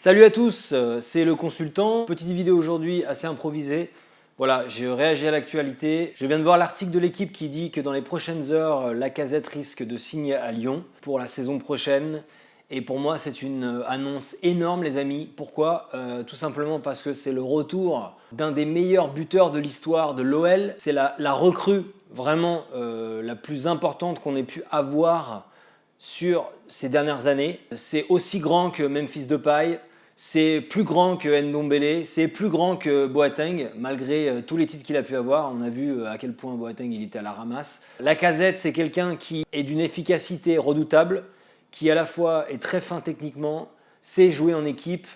Salut à tous, c'est le consultant. Petite vidéo aujourd'hui assez improvisée. Voilà, j'ai réagi à l'actualité. Je viens de voir l'article de l'équipe qui dit que dans les prochaines heures, Lacazette risque de signer à Lyon pour la saison prochaine. Et pour moi, c'est une annonce énorme, les amis. Pourquoi Tout simplement parce que c'est le retour d'un des meilleurs buteurs de l'histoire de l'OL. C'est la recrue vraiment la plus importante qu'on ait pu avoir sur ces dernières années. C'est aussi grand que Memphis Depay, c'est plus grand que Ndombele, c'est plus grand que Boateng, malgré tous les titres qu'il a pu avoir. On a vu à quel point Boateng il était à la ramasse. Lacazette, c'est quelqu'un qui est d'une efficacité redoutable, qui à la fois est très fin techniquement, sait jouer en équipe,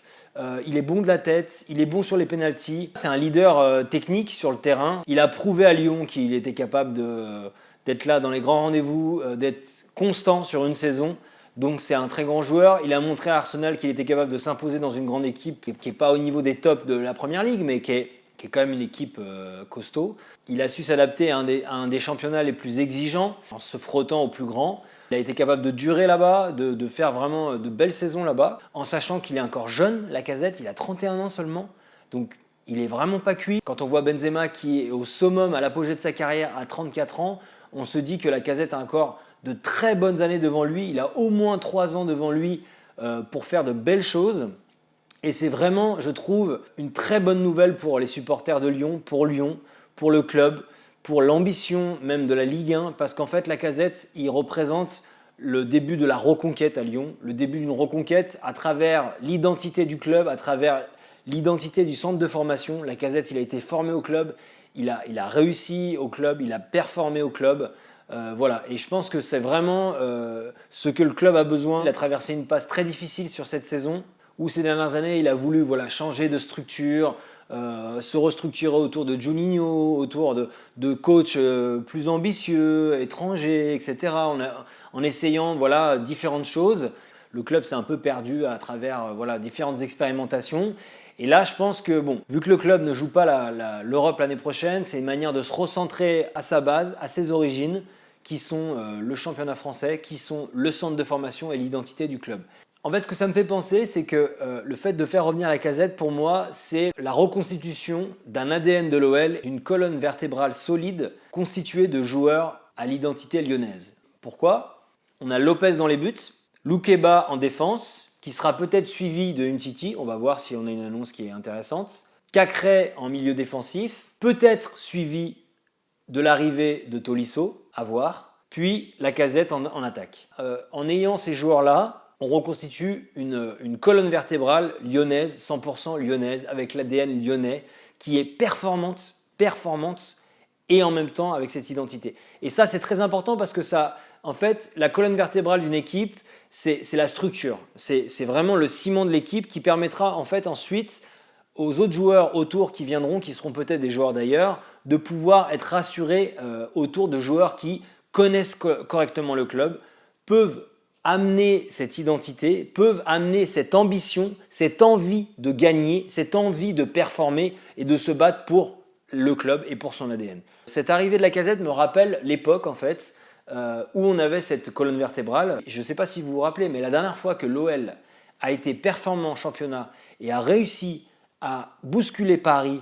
il est bon de la tête, il est bon sur les pénaltys. C'est un leader technique sur le terrain. Il a prouvé à Lyon qu'il était capable d'être là dans les grands rendez-vous, d'être constant sur une saison. Donc c'est un très grand joueur. Il a montré à Arsenal qu'il était capable de s'imposer dans une grande équipe qui n'est pas au niveau des tops de la Première Ligue, mais qui est quand même une équipe costaud. Il a su s'adapter à un des championnats les plus exigeants en se frottant aux plus grands. Il a été capable de durer là-bas, de faire vraiment de belles saisons là-bas, en sachant qu'il est encore jeune, Lacazette, il a 31 ans seulement. Donc il est vraiment pas cuit. Quand on voit Benzema qui est au summum, à l'apogée de sa carrière à 34 ans, on se dit que Lacazette a encore de très bonnes années devant lui. Il a au moins 3 ans devant lui pour faire de belles choses. Et c'est vraiment, je trouve, une très bonne nouvelle pour les supporters de Lyon, pour le club, pour l'ambition même de la Ligue 1, parce qu'en fait, Lacazette, il représente le début de la reconquête à Lyon, le début d'une reconquête à travers l'identité du club, à travers l'identité du centre de formation. Lacazette, il a été formé au club, il a réussi au club, il a performé au club. Voilà, et je pense que c'est vraiment ce que le club a besoin. Il a traversé une passe très difficile sur cette saison, où ces dernières années, il a voulu changer de structure, se restructurer autour de Juninho, autour de coachs plus ambitieux, étrangers, etc. En essayant différentes choses. Le club s'est un peu perdu à travers différentes expérimentations. Et là, je pense que, vu que le club ne joue pas l'Europe l'année prochaine, c'est une manière de se recentrer à sa base, à ses origines, qui sont le championnat français, qui sont le centre de formation et l'identité du club. En fait, ce que ça me fait penser, c'est que le fait de faire revenir Lacazette, pour moi, c'est la reconstitution d'un ADN de l'OL, d'une colonne vertébrale solide constituée de joueurs à l'identité lyonnaise. Pourquoi ? On a Lopez dans les buts, Loukeba en défense, qui sera peut-être suivi de Umtiti, on va voir si on a une annonce qui est intéressante. Cacré en milieu défensif, peut-être suivi de l'arrivée de Tolisso, à voir, puis Lacazette en attaque. En ayant ces joueurs-là, on reconstitue une colonne vertébrale lyonnaise, 100% lyonnaise, avec l'ADN lyonnais, qui est performante, et en même temps avec cette identité. Et ça, c'est très important parce que ça, en fait, la colonne vertébrale d'une équipe, c'est la structure. C'est vraiment le ciment de l'équipe qui permettra en fait ensuite aux autres joueurs autour qui viendront, qui seront peut-être des joueurs d'ailleurs, de pouvoir être rassurés autour de joueurs qui connaissent correctement le club, peuvent amener cette identité, peuvent amener cette ambition, cette envie de gagner, cette envie de performer et de se battre pour le club et pour son ADN. Cette arrivée de Lacazette me rappelle l'époque en fait où on avait cette colonne vertébrale. Je ne sais pas si vous vous rappelez, mais la dernière fois que l'OL a été performant en championnat et a réussi à bousculer Paris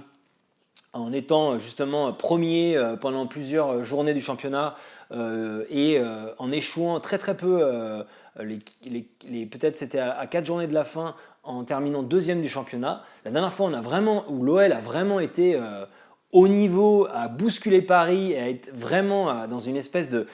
en étant justement premier pendant plusieurs journées du championnat et en échouant très très peu, peut-être c'était à 4 journées de la fin, en terminant deuxième du championnat. La dernière fois où l'OL a vraiment été au niveau, à bousculer Paris, à être vraiment dans une espèce de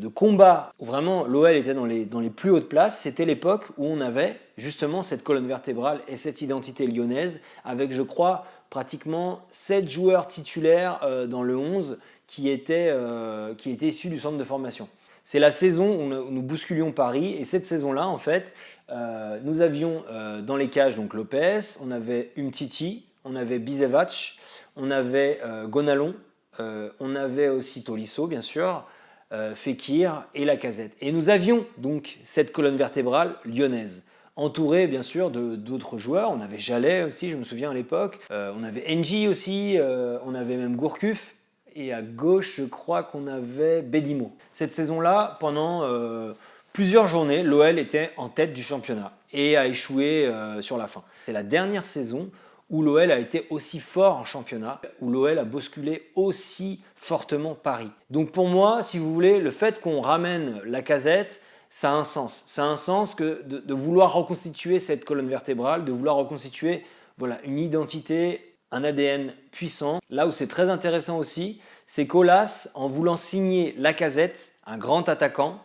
combat où vraiment l'OL était dans les plus hautes places, c'était l'époque où on avait justement cette colonne vertébrale et cette identité lyonnaise avec, je crois, pratiquement 7 joueurs titulaires dans le 11 qui étaient issus du centre de formation. C'est la saison où nous bousculions Paris et cette saison-là, en fait, nous avions dans les cages donc Lopez, on avait Umtiti, on avait Bisevac, on avait Gonalon, on avait aussi Tolisso, bien sûr, Fekir et Lacazette. Et nous avions donc cette colonne vertébrale lyonnaise, entourée bien sûr d'autres joueurs. On avait Jallet aussi, je me souviens à l'époque. On avait N'Ji aussi, on avait même Gourcuff. Et à gauche, je crois qu'on avait Bedimo. Cette saison-là, pendant plusieurs journées, l'OL était en tête du championnat et a échoué sur la fin. C'est la dernière saison où l'OL a été aussi fort en championnat, où l'OL a bousculé aussi fortement Paris. Donc pour moi, si vous voulez, le fait qu'on ramène Lacazette, ça a un sens. Ça a un sens que de vouloir reconstituer cette colonne vertébrale, de vouloir reconstituer voilà, une identité, un ADN puissant. Là où c'est très intéressant aussi, c'est qu'Aulas, en voulant signer Lacazette, un grand attaquant,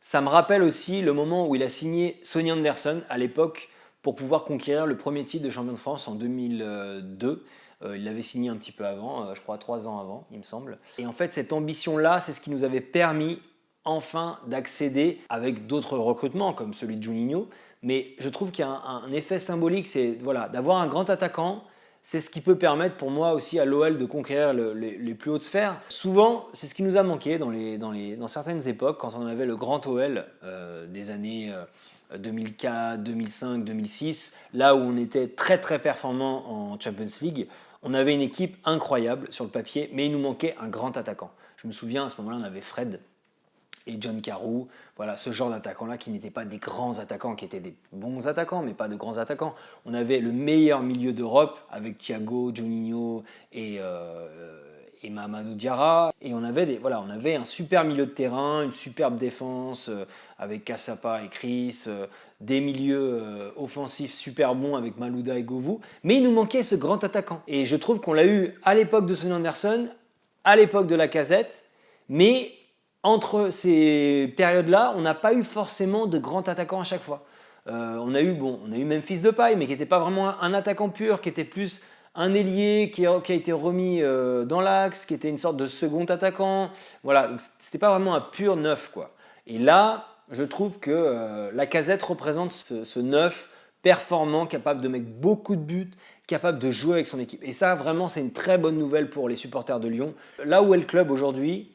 ça me rappelle aussi le moment où il a signé Sonny Anderson à l'époque pour pouvoir conquérir le premier titre de champion de France en 2002. Il l'avait signé un petit peu avant, je crois 3 ans avant, il me semble. Et en fait, cette ambition-là, c'est ce qui nous avait permis enfin d'accéder avec d'autres recrutements comme celui de Juninho. Mais je trouve qu'il y a un effet symbolique, c'est voilà, d'avoir un grand attaquant. C'est ce qui peut permettre pour moi aussi à l'OL de conquérir les plus hautes sphères. Souvent, c'est ce qui nous a manqué dans certaines époques, quand on avait le grand OL des années 2004, 2005, 2006, là où on était très très performant en Champions League. On avait une équipe incroyable sur le papier, mais il nous manquait un grand attaquant. Je me souviens, à ce moment-là, on avait Fred et John Carew, voilà, ce genre d'attaquants-là qui n'étaient pas des grands attaquants, qui étaient des bons attaquants, mais pas de grands attaquants. On avait le meilleur milieu d'Europe avec Thiago, Juninho et Mamadou Diarra. Et on avait un super milieu de terrain, une superbe défense avec Cassapa et Chris, des milieux offensifs super bons avec Malouda et Govou. Mais il nous manquait ce grand attaquant. Et je trouve qu'on l'a eu à l'époque de Sonny Anderson, à l'époque de Lacazette, mais entre ces périodes-là, on n'a pas eu forcément de grands attaquants à chaque fois. On a eu Memphis Depay, mais qui n'était pas vraiment un attaquant pur, qui était plus un ailier qui a été remis dans l'axe, qui était une sorte de second attaquant. Voilà, c'était pas vraiment un pur neuf, quoi. Et là, je trouve que Lacazette représente ce neuf performant, capable de mettre beaucoup de buts, capable de jouer avec son équipe. Et ça, vraiment, c'est une très bonne nouvelle pour les supporters de Lyon. Là où est le club aujourd'hui,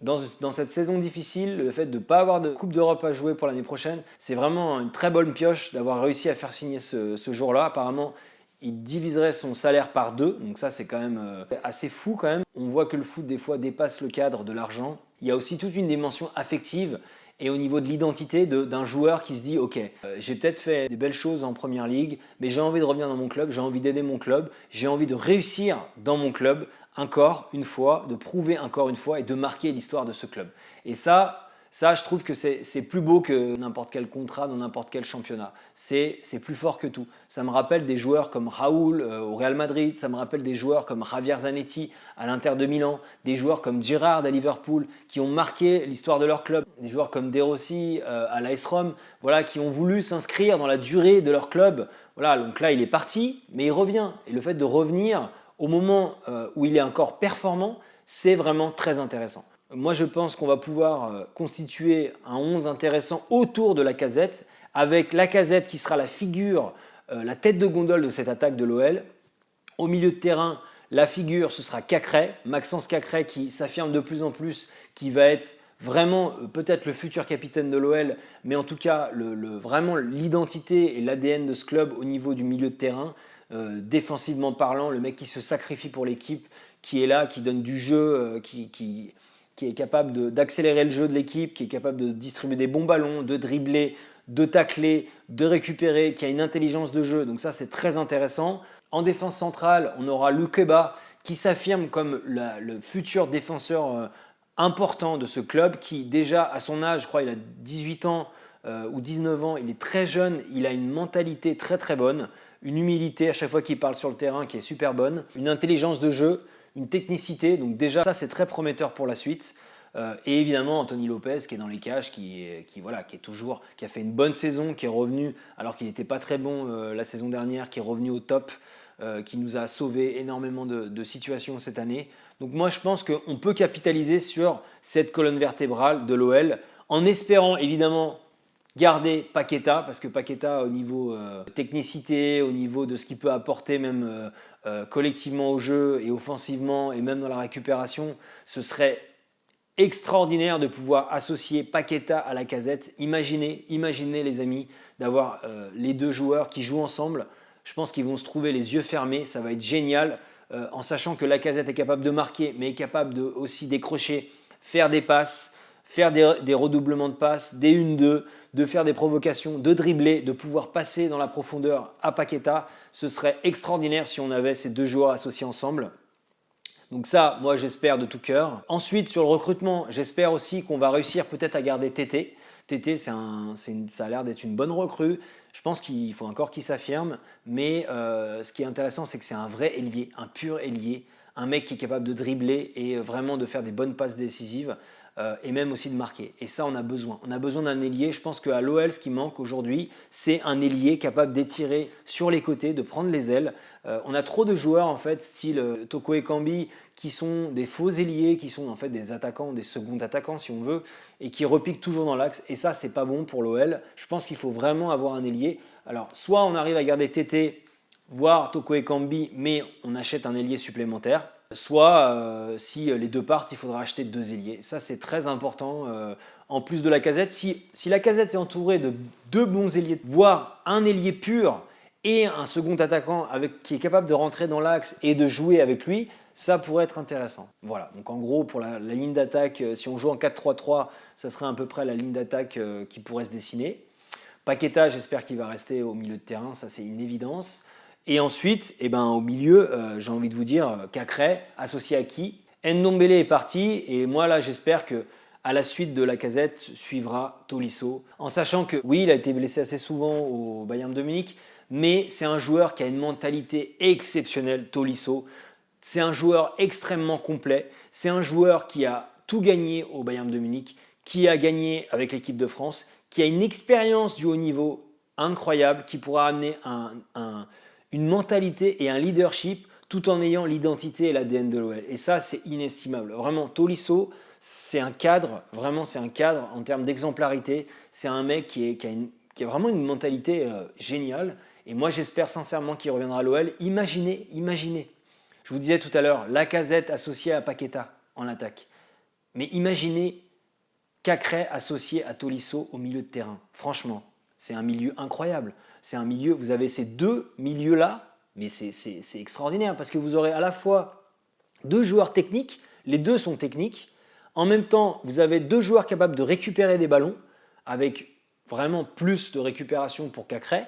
dans cette saison difficile, le fait de ne pas avoir de Coupe d'Europe à jouer pour l'année prochaine, c'est vraiment une très bonne pioche d'avoir réussi à faire signer ce jour-là. Apparemment, il diviserait son salaire par 2, donc ça c'est quand même assez fou quand même. On voit que le foot des fois dépasse le cadre de l'argent. Il y a aussi toute une dimension affective et au niveau de l'identité d'un joueur qui se dit ok, j'ai peut-être fait des belles choses en première ligue, mais j'ai envie de revenir dans mon club, j'ai envie d'aider mon club, j'ai envie de réussir dans mon club encore une fois, de prouver encore une fois et de marquer l'histoire de ce club. Et ça je trouve que c'est plus beau que n'importe quel contrat dans n'importe quel championnat. C'est plus fort que tout. Ça me rappelle des joueurs comme Raoul au Real Madrid, ça me rappelle des joueurs comme Javier Zanetti à l'Inter de Milan, des joueurs comme Gerrard à Liverpool qui ont marqué l'histoire de leur club, des joueurs comme De Rossi à l'AS Rome, voilà, qui ont voulu s'inscrire dans la durée de leur club. Voilà, donc là il est parti, mais il revient. Et le fait de revenir au moment où il est encore performant, c'est vraiment très intéressant. Moi, je pense qu'on va pouvoir constituer un 11 intéressant autour de Lacazette, avec Lacazette qui sera la figure, la tête de gondole de cette attaque de l'OL. Au milieu de terrain, la figure, ce sera Cacré, Maxence Cacré qui s'affirme de plus en plus, qui va être vraiment peut-être le futur capitaine de l'OL, mais en tout cas vraiment l'identité et l'ADN de ce club au niveau du milieu de terrain. Défensivement parlant, le mec qui se sacrifie pour l'équipe, qui est là, qui donne du jeu, qui est capable d'accélérer le jeu de l'équipe, qui est capable de distribuer des bons ballons, de dribbler, de tacler, de récupérer, qui a une intelligence de jeu. Donc ça, c'est très intéressant. En défense centrale, on aura Lukeba qui s'affirme comme le futur défenseur important de ce club, qui déjà à son âge, je crois il a 18 ans ou 19 ans, il est très jeune, il a une mentalité très très bonne, une humilité à chaque fois qu'il parle sur le terrain qui est super bonne, une intelligence de jeu, une technicité, donc déjà ça c'est très prometteur pour la suite. Et évidemment Anthony Lopez qui est dans les cages, qui a fait une bonne saison, qui est revenu alors qu'il n'était pas très bon la saison dernière, qui est revenu au top, qui nous a sauvé énormément de situations cette année. Donc moi je pense qu'on peut capitaliser sur cette colonne vertébrale de l'OL en espérant évidemment garder Paqueta, parce que Paqueta au niveau technicité, au niveau de ce qu'il peut apporter même collectivement au jeu et offensivement et même dans la récupération, ce serait extraordinaire de pouvoir associer Paqueta à Lacazette. Imaginez les amis, d'avoir les deux joueurs qui jouent ensemble. Je pense qu'ils vont se trouver les yeux fermés, ça va être génial, en sachant que Lacazette est capable de marquer, mais est capable de aussi décrocher, faire des passes, faire des redoublements de passes, des 1-2, de faire des provocations, de dribbler, de pouvoir passer dans la profondeur à Paqueta. Ce serait extraordinaire si on avait ces deux joueurs associés ensemble. Donc ça, moi j'espère de tout cœur. Ensuite, sur le recrutement, j'espère aussi qu'on va réussir peut-être à garder Tété. Tété, ça a l'air d'être une bonne recrue. Je pense qu'il faut encore qu'il s'affirme. Mais ce qui est intéressant, c'est que c'est un vrai ailier, un pur ailier. Un mec qui est capable de dribbler et vraiment de faire des bonnes passes décisives. Et même aussi de marquer. Et ça, on a besoin. On a besoin d'un ailier. Je pense qu'à l'OL, ce qui manque aujourd'hui, c'est un ailier capable d'étirer sur les côtés, de prendre les ailes. On a trop de joueurs, en fait, style Toko Ekambi, qui sont des faux ailiers, qui sont en fait des attaquants, des seconds attaquants, si on veut, et qui repiquent toujours dans l'axe. Et ça, c'est pas bon pour l'OL. Je pense qu'il faut vraiment avoir un ailier. Alors, soit on arrive à garder Tété, voire Toko Ekambi, mais on achète un ailier supplémentaire. Soit, si les deux partent, il faudra acheter deux ailiers. Ça, c'est très important. En plus de la casette, si la casette est entourée de deux bons ailiers, voire un ailier pur et un second attaquant qui est capable de rentrer dans l'axe et de jouer avec lui, ça pourrait être intéressant. Voilà, donc en gros, pour la ligne d'attaque, si on joue en 4-3-3, ça serait à peu près la ligne d'attaque qui pourrait se dessiner. Paqueta, j'espère qu'il va rester au milieu de terrain, ça c'est une évidence. Et ensuite, au milieu, j'ai envie de vous dire, Cacré, associé à qui? Ndombele est parti, et moi là j'espère que à la suite de la casette suivra Tolisso, en sachant que oui, il a été blessé assez souvent au Bayern de Munich, mais c'est un joueur qui a une mentalité exceptionnelle, Tolisso. C'est un joueur extrêmement complet, c'est un joueur qui a tout gagné au Bayern de Munich, qui a gagné avec l'équipe de France, qui a une expérience du haut niveau incroyable, qui pourra amener une mentalité et un leadership tout en ayant l'identité et l'ADN de l'OL. Et ça, c'est inestimable. Vraiment, Tolisso, c'est un cadre, vraiment, c'est un cadre en termes d'exemplarité. C'est un mec qui a vraiment une mentalité géniale. Et moi, j'espère sincèrement qu'il reviendra à l'OL. Imaginez, je vous disais tout à l'heure, Lacazette associé à Paqueta en attaque. Mais imaginez Cacré associé à Tolisso au milieu de terrain. Franchement, c'est un milieu incroyable. C'est un milieu, vous avez ces deux milieux-là, mais c'est extraordinaire parce que vous aurez à la fois deux joueurs techniques, les deux sont techniques. En même temps, vous avez deux joueurs capables de récupérer des ballons avec vraiment plus de récupération pour Cacré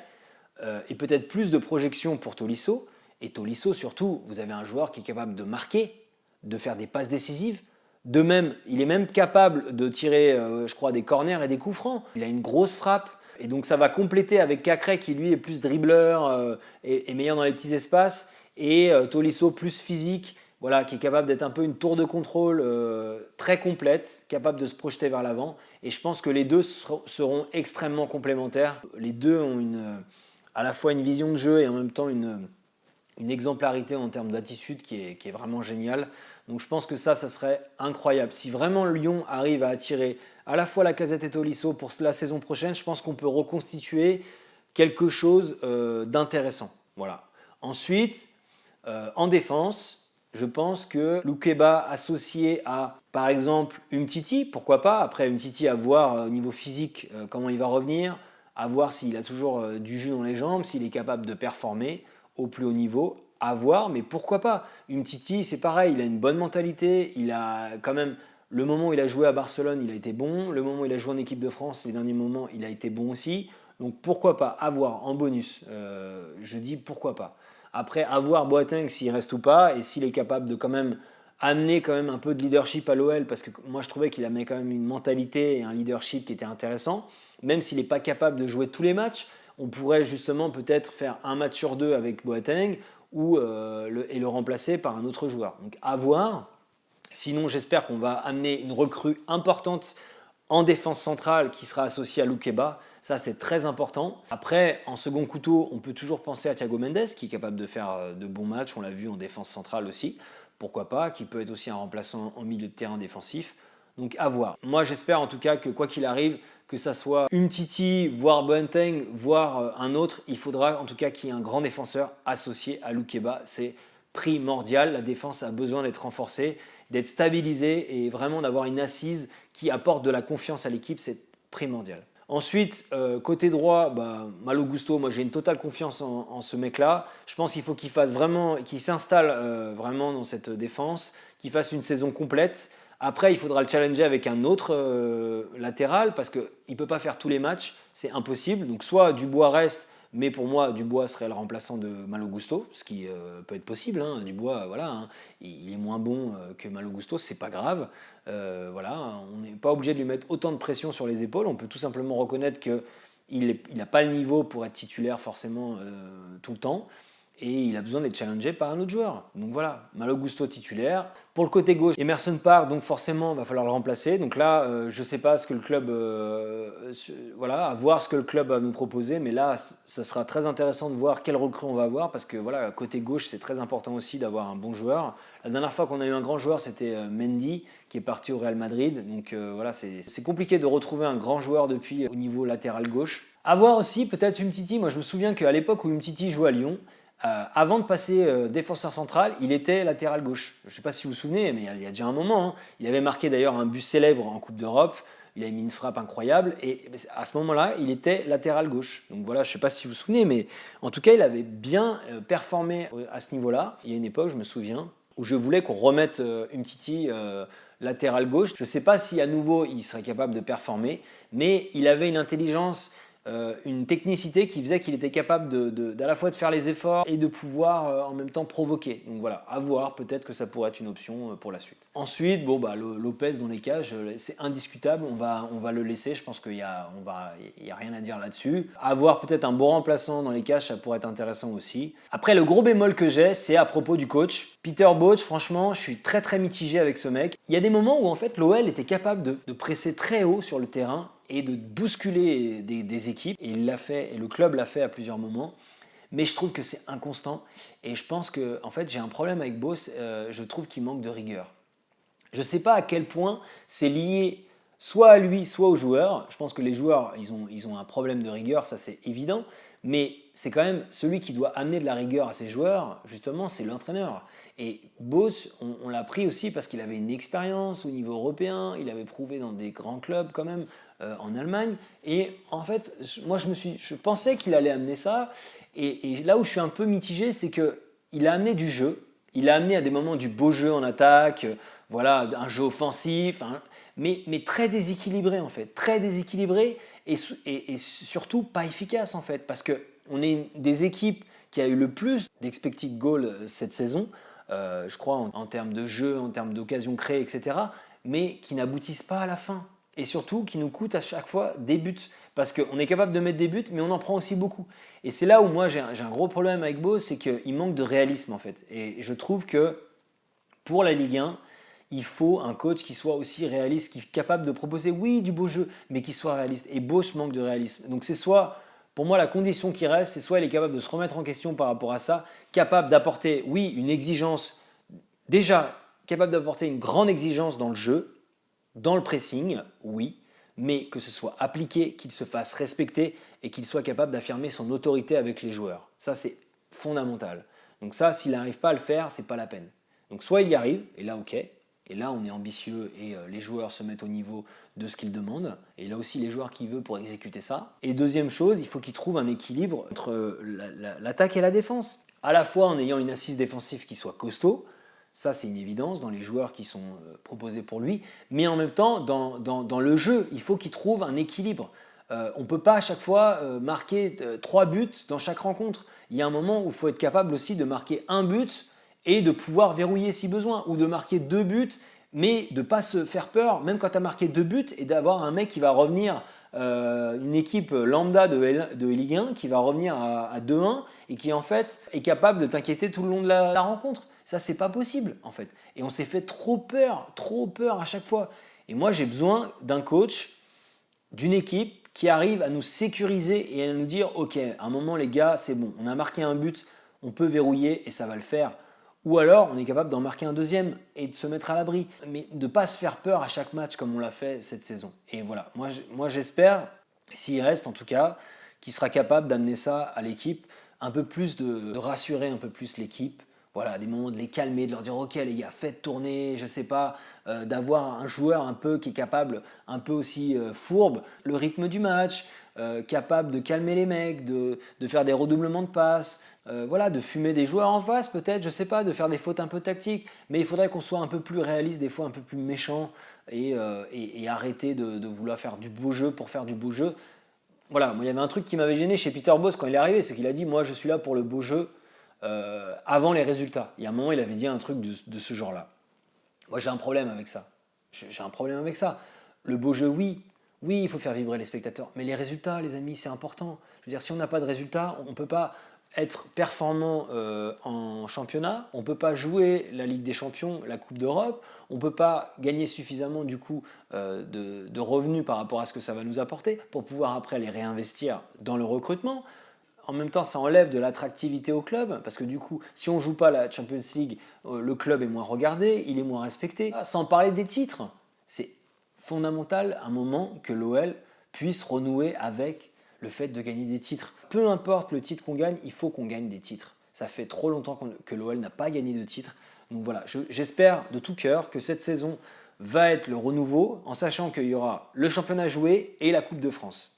et peut-être plus de projection pour Tolisso. Et Tolisso, surtout, vous avez un joueur qui est capable de marquer, de faire des passes décisives. De même, il est même capable de tirer, je crois, des corners et des coups francs. Il a une grosse frappe. Et donc ça va compléter avec Cacré qui lui est plus dribbleur et meilleur dans les petits espaces. Et Tolisso plus physique, voilà, qui est capable d'être un peu une tour de contrôle très complète, capable de se projeter vers l'avant. Et je pense que les deux seront extrêmement complémentaires. Les deux ont à la fois une vision de jeu et en même temps une exemplarité en termes d'attitude qui est vraiment géniale. Donc je pense que ça serait incroyable. Si vraiment Lyon arrive à attirer à la fois Lacazette et Tolisso pour la saison prochaine, je pense qu'on peut reconstituer quelque chose d'intéressant. Voilà. Ensuite, en défense, je pense que Loukeba associé à, par exemple, Umtiti, pourquoi pas. Après, Umtiti, à voir au niveau physique comment il va revenir, à voir s'il a toujours du jus dans les jambes, s'il est capable de performer au plus haut niveau, à voir, mais pourquoi pas. Umtiti, c'est pareil, il a une bonne mentalité, il a quand même, le moment où il a joué à Barcelone, il a été bon, le moment où il a joué en équipe de France, les derniers moments, il a été bon aussi, donc pourquoi pas, à voir, en bonus, je dis pourquoi pas. Après, à voir Boateng s'il reste ou pas, et s'il est capable de quand même amener quand même un peu de leadership à l'OL, parce que moi je trouvais qu'il amenait quand même une mentalité et un leadership qui était intéressant, même s'il n'est pas capable de jouer tous les matchs, on pourrait justement peut-être faire un match sur deux avec Boateng et le remplacer par un autre joueur. Donc à voir. Sinon, j'espère qu'on va amener une recrue importante en défense centrale qui sera associée à Loukeba. Ça, c'est très important. Après, en second couteau, on peut toujours penser à Thiago Mendes, qui est capable de faire de bons matchs. On l'a vu en défense centrale aussi. Pourquoi pas, qui peut être aussi un remplaçant en milieu de terrain défensif. Donc à voir. Moi, j'espère en tout cas que quoi qu'il arrive, que ça soit Umtiti, voire Boateng, voire un autre, il faudra en tout cas qu'il y ait un grand défenseur associé à Loukeba. C'est primordial. La défense a besoin d'être renforcée, d'être stabilisée et vraiment d'avoir une assise qui apporte de la confiance à l'équipe. C'est primordial. Ensuite, côté droit, Malo Gusto, moi j'ai une totale confiance en ce mec-là. Je pense qu'il faut qu'il fasse vraiment, qu'il s'installe vraiment dans cette défense, qu'il fasse une saison complète Après, il faudra le challenger avec un autre latéral parce qu'il ne peut pas faire tous les matchs, c'est impossible. Donc soit Dubois reste, mais pour moi, Dubois serait le remplaçant de Malo Gusto, ce qui peut être possible. Hein. Dubois, voilà, hein, il est moins bon que Malo Gusto, c'est pas grave. Voilà, on n'est pas obligé de lui mettre autant de pression sur les épaules. On peut tout simplement reconnaître qu'il n'a pas le niveau pour être titulaire forcément tout le temps. Et il a besoin d'être challengé par un autre joueur. Donc voilà, Malo Gusto titulaire. Pour le côté gauche, Emerson part, donc forcément, il va falloir le remplacer. Donc là, je ne sais pas ce que le club... voilà, à voir ce que le club va nous proposer. Mais là, ça sera très intéressant de voir quel recrue on va avoir. Parce que voilà, côté gauche, c'est très important aussi d'avoir un bon joueur. La dernière fois qu'on a eu un grand joueur, c'était Mendy, qui est parti au Real Madrid. Donc voilà, c'est compliqué de retrouver un grand joueur depuis au niveau latéral gauche. À voir aussi, peut-être Umtiti. Moi, je me souviens qu'à l'époque où Umtiti jouait à Lyon, avant de passer défenseur central, il était latéral gauche. Je ne sais pas si vous vous souvenez, mais il y a déjà un moment. Hein. Il avait marqué d'ailleurs un but célèbre en Coupe d'Europe. Il avait mis une frappe incroyable. Et à ce moment-là, il était latéral gauche. Donc voilà, je ne sais pas si vous vous souvenez, mais en tout cas, il avait bien performé à ce niveau-là. Il y a une époque, je me souviens, où je voulais qu'on remette Umtiti latéral gauche. Je ne sais pas si à nouveau, il serait capable de performer, mais il avait une intelligence... une technicité qui faisait qu'il était capable d'à la fois de faire les efforts et de pouvoir en même temps provoquer. Donc voilà, à voir, peut-être que ça pourrait être une option pour la suite. Ensuite, bon, Lopez dans les cages, c'est indiscutable, on va le laisser, je pense qu'il y a rien à dire là-dessus. Avoir peut-être un bon remplaçant dans les cages, ça pourrait être intéressant aussi. Après, le gros bémol que j'ai, c'est à propos du coach. Peter Bosz, franchement, je suis très très mitigé avec ce mec. Il y a des moments où en fait l'OL était capable de presser très haut sur le terrain et de bousculer des équipes. Et il l'a fait, et le club l'a fait à plusieurs moments. Mais je trouve que c'est inconstant. Et je pense que, en fait, j'ai un problème avec Bosz. Je trouve qu'il manque de rigueur. Je ne sais pas à quel point c'est lié soit à lui, soit aux joueurs. Je pense que les joueurs, ils ont un problème de rigueur, ça c'est évident. Mais c'est quand même celui qui doit amener de la rigueur à ses joueurs, justement, c'est l'entraîneur. Et Bosz, on l'a pris aussi parce qu'il avait une expérience au niveau européen, il avait prouvé dans des grands clubs quand même en Allemagne. Et en fait, moi je pensais qu'il allait amener ça. Et là où je suis un peu mitigé, c'est qu'il a amené du jeu, il a amené à des moments du beau jeu en attaque, voilà, un jeu offensif, hein, mais très déséquilibré en fait, très déséquilibré et surtout pas efficace en fait, parce qu'on est une des équipes qui a eu le plus d'expected goals cette saison, je crois en termes de jeu, en termes d'occasions créées, etc., mais qui n'aboutissent pas à la fin. Et surtout qui nous coûtent à chaque fois des buts. Parce qu'on est capable de mettre des buts, mais on en prend aussi beaucoup. Et c'est là où moi j'ai un gros problème avec Bosz, c'est qu'il manque de réalisme en fait. Et je trouve que pour la Ligue 1, il faut un coach qui soit aussi réaliste, qui est capable de proposer, oui, du beau jeu, mais qui soit réaliste. Et Bosz manque de réalisme. Donc c'est soit, pour moi, la condition qui reste, c'est soit il est capable de se remettre en question par rapport à ça, capable d'apporter, oui, une exigence, déjà capable d'apporter une grande exigence dans le jeu, dans le pressing, oui, mais que ce soit appliqué, qu'il se fasse respecter et qu'il soit capable d'affirmer son autorité avec les joueurs. Ça, c'est fondamental. Donc ça, s'il n'arrive pas à le faire, c'est pas la peine. Donc soit il y arrive, et là, ok, et là, on est ambitieux et les joueurs se mettent au niveau de ce qu'ils demandent, et là aussi, les joueurs qui veulent pour exécuter ça. Et deuxième chose, il faut qu'ils trouvent un équilibre entre l'attaque et la défense, à la fois en ayant une assise défensive qui soit costaud. Ça, c'est une évidence dans les joueurs qui sont proposés pour lui. Mais en même temps, dans le jeu, il faut qu'il trouve un équilibre. On ne peut pas à chaque fois marquer 3 buts dans chaque rencontre. Il y a un moment où il faut être capable aussi de marquer un but et de pouvoir verrouiller si besoin. Ou de marquer 2 buts, mais de ne pas se faire peur, même quand tu as marqué 2 buts, et d'avoir un mec qui va revenir, une équipe lambda de Ligue 1, qui va revenir à 2-1 et qui en fait est capable de t'inquiéter tout le long de la rencontre. Ça, c'est pas possible, en fait. Et on s'est fait trop peur à chaque fois. Et moi, j'ai besoin d'un coach, d'une équipe qui arrive à nous sécuriser et à nous dire, ok, à un moment, les gars, c'est bon, on a marqué un but, on peut verrouiller et ça va le faire. Ou alors, on est capable d'en marquer un deuxième et de se mettre à l'abri. Mais de ne pas se faire peur à chaque match comme on l'a fait cette saison. Et voilà, moi j'espère, s'il reste en tout cas, qu'il sera capable d'amener ça à l'équipe, un peu plus de rassurer un peu plus l'équipe. Voilà, des moments de les calmer, de leur dire ok les gars, faites tourner, je sais pas, d'avoir un joueur un peu qui est capable, un peu aussi fourbe, le rythme du match, capable de calmer les mecs, de faire des redoublements de passes, voilà, de fumer des joueurs en face peut-être, je sais pas, de faire des fautes un peu tactiques. Mais il faudrait qu'on soit un peu plus réaliste, des fois un peu plus méchant et arrêter de vouloir faire du beau jeu pour faire du beau jeu. Voilà, moi il y avait un truc qui m'avait gêné chez Peter Bosz quand il est arrivé, c'est qu'il a dit moi je suis là pour le beau jeu avant les résultats. Il y a un moment il avait dit un truc de ce genre-là. Moi j'ai un problème avec ça. J'ai un problème avec ça. Le beau jeu, oui, oui, il faut faire vibrer les spectateurs, mais les résultats, les amis, c'est important. Je veux dire, si on n'a pas de résultats, on ne peut pas être performant en championnat, on ne peut pas jouer la Ligue des Champions, la Coupe d'Europe, on ne peut pas gagner suffisamment du coup de revenus par rapport à ce que ça va nous apporter pour pouvoir après les réinvestir dans le recrutement. En même temps, ça enlève de l'attractivité au club, parce que du coup, si on ne joue pas la Champions League, le club est moins regardé, il est moins respecté. Sans parler des titres, c'est fondamental à un moment que l'OL puisse renouer avec le fait de gagner des titres. Peu importe le titre qu'on gagne, il faut qu'on gagne des titres. Ça fait trop longtemps que l'OL n'a pas gagné de titre. Donc voilà, j'espère de tout cœur que cette saison va être le renouveau, en sachant qu'il y aura le championnat joué et la Coupe de France.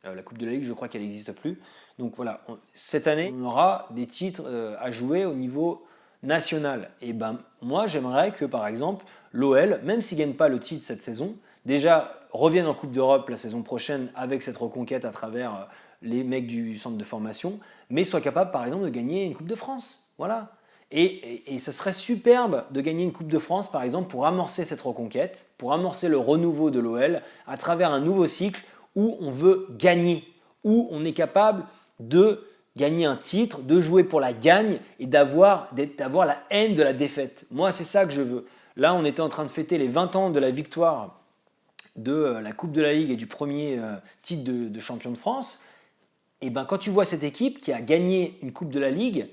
La Coupe de la Ligue, je crois qu'elle n'existe plus. Donc voilà, cette année, on aura des titres à jouer au niveau national. Et ben moi, j'aimerais que par exemple l'OL, même s'il ne gagne pas le titre cette saison, déjà revienne en Coupe d'Europe la saison prochaine avec cette reconquête à travers les mecs du centre de formation, mais soit capable par exemple de gagner une Coupe de France. Voilà. Et ce serait superbe de gagner une Coupe de France par exemple pour amorcer cette reconquête, pour amorcer le renouveau de l'OL à travers un nouveau cycle où on veut gagner, où on est capable de gagner un titre, de jouer pour la gagne et d'avoir la haine de la défaite. Moi, c'est ça que je veux. Là, on était en train de fêter les 20 ans de la victoire de la Coupe de la Ligue et du premier titre de champion de France. Et ben, quand tu vois cette équipe qui a gagné une Coupe de la Ligue,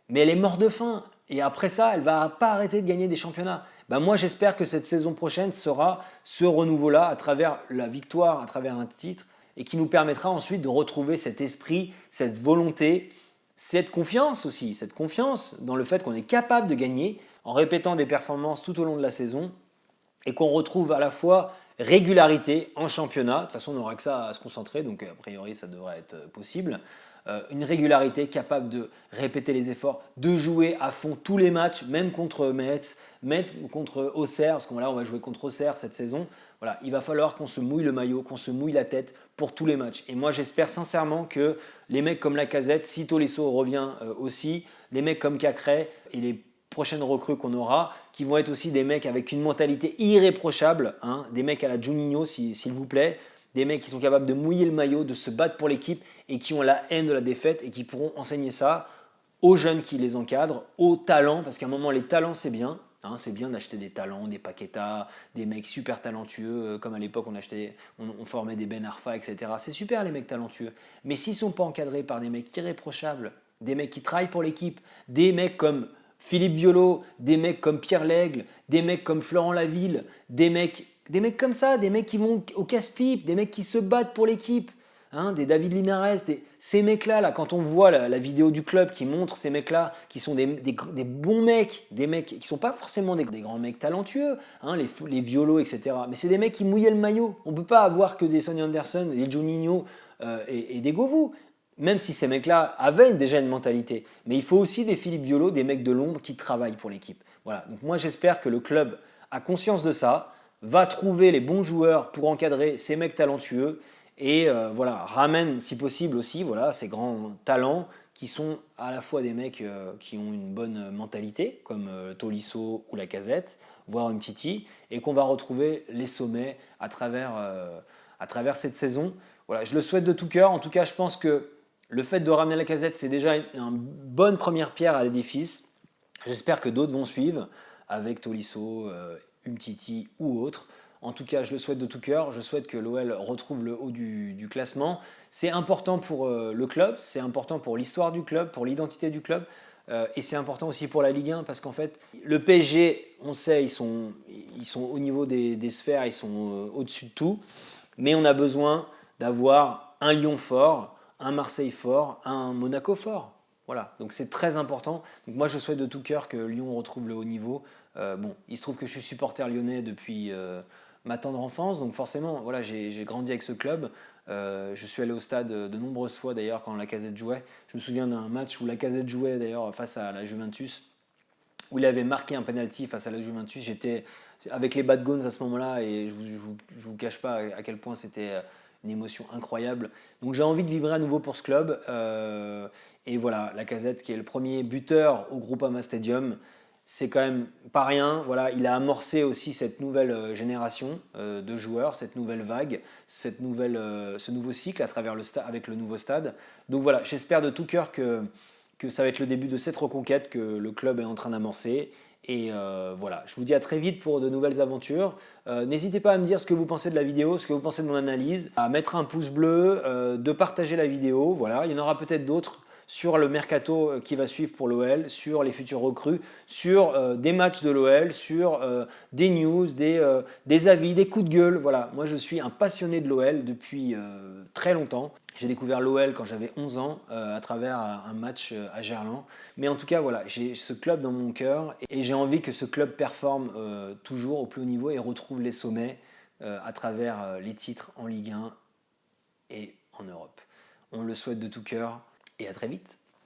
mais elle est morte de faim. Et après ça, elle ne va pas arrêter de gagner des championnats. Ben moi, j'espère que cette saison prochaine sera ce renouveau-là à travers la victoire, à travers un titre, et qui nous permettra ensuite de retrouver cet esprit, cette volonté, cette confiance aussi, cette confiance dans le fait qu'on est capable de gagner en répétant des performances tout au long de la saison et qu'on retrouve à la fois régularité en championnat. De toute façon, on n'aura que ça à se concentrer, donc a priori, ça devrait être possible. Une régularité capable de répéter les efforts, de jouer à fond tous les matchs, même contre Metz, même contre Auxerre, parce qu'on on va jouer contre Auxerre cette saison. Voilà, il va falloir qu'on se mouille le maillot, qu'on se mouille la tête pour tous les matchs. Et moi, j'espère sincèrement que les mecs comme Lacazette, si Tolisso revient aussi, les mecs comme Cacré et les prochaines recrues qu'on aura, qui vont être aussi des mecs avec une mentalité irréprochable, hein, des mecs à la Juninho, s'il vous plaît, des mecs qui sont capables de mouiller le maillot, de se battre pour l'équipe et qui ont la haine de la défaite et qui pourront enseigner ça aux jeunes qui les encadrent, aux talents, parce qu'à un moment, les talents, c'est bien. Hein, c'est bien d'acheter des talents, des Paqueta, des mecs super talentueux, comme à l'époque on formait des Ben Arfa, etc. C'est super les mecs talentueux. Mais s'ils ne sont pas encadrés par des mecs irréprochables, des mecs qui travaillent pour l'équipe, des mecs comme Philippe Violo, des mecs comme Pierre Lègle, des mecs comme Florent Laville, des mecs comme ça, des mecs qui vont au casse-pipe, des mecs qui se battent pour l'équipe, hein, des David Linares, ces mecs-là, là, quand on voit la vidéo du club qui montre ces mecs-là, qui sont des bons mecs, des mecs qui ne sont pas forcément des grands mecs talentueux, hein, les Violos, etc. Mais c'est des mecs qui mouillaient le maillot. On ne peut pas avoir que des Sonny Anderson, des Juninho et des Govou. Même si ces mecs-là avaient déjà une mentalité. Mais il faut aussi des Philippe Violo, des mecs de l'ombre qui travaillent pour l'équipe. Voilà. Donc moi j'espère que le club a conscience de ça, va trouver les bons joueurs pour encadrer ces mecs talentueux et voilà, ramène si possible aussi voilà, ces grands talents qui sont à la fois des mecs qui ont une bonne mentalité, comme Tolisso ou Lacazette, voire Umtiti, et qu'on va retrouver les sommets à travers cette saison. Voilà, je le souhaite de tout cœur. En tout cas, je pense que le fait de ramener Lacazette, c'est déjà une bonne première pierre à l'édifice. J'espère que d'autres vont suivre avec Tolisso, Umtiti ou autres. En tout cas, je le souhaite de tout cœur. Je souhaite que l'OL retrouve le haut du classement. C'est important pour le club, c'est important pour l'histoire du club, pour l'identité du club. Et c'est important aussi pour la Ligue 1 parce qu'en fait, le PSG, on sait, ils sont au niveau des sphères, ils sont au-dessus de tout. Mais on a besoin d'avoir un Lyon fort, un Marseille fort, un Monaco fort. Voilà, donc c'est très important. Donc moi je souhaite de tout cœur que Lyon retrouve le haut niveau. Bon, il se trouve que je suis supporter lyonnais depuis ma tendre enfance, donc forcément, voilà, j'ai grandi avec ce club. Je suis allé au stade de nombreuses fois d'ailleurs quand Lacazette jouait. Je me souviens d'un match où Lacazette jouait d'ailleurs face à la Juventus, où il avait marqué un penalty face à la Juventus. J'étais avec les Bad Gones à ce moment-là et je vous cache pas à quel point c'était une émotion incroyable. Donc j'ai envie de vibrer à nouveau pour ce club. Et voilà, Lacazette qui est le premier buteur au Groupama Stadium, c'est quand même pas rien. Voilà, il a amorcé aussi cette nouvelle génération de joueurs, cette nouvelle vague, ce nouveau cycle à travers avec le nouveau stade. Donc voilà, j'espère de tout cœur que ça va être le début de cette reconquête que le club est en train d'amorcer. Et voilà, je vous dis à très vite pour de nouvelles aventures. N'hésitez pas à me dire ce que vous pensez de la vidéo, ce que vous pensez de mon analyse, à mettre un pouce bleu, de partager la vidéo. Voilà, il y en aura peut-être d'autres sur le mercato qui va suivre pour l'OL, sur les futurs recrues, sur des matchs de l'OL, sur des news, des avis, des coups de gueule. Voilà, moi je suis un passionné de l'OL depuis très longtemps. J'ai découvert l'OL quand j'avais 11 ans à travers un match à Gerland. Mais en tout cas, voilà, j'ai ce club dans mon cœur et j'ai envie que ce club performe toujours au plus haut niveau et retrouve les sommets à travers les titres en Ligue 1 et en Europe. On le souhaite de tout cœur et à très vite.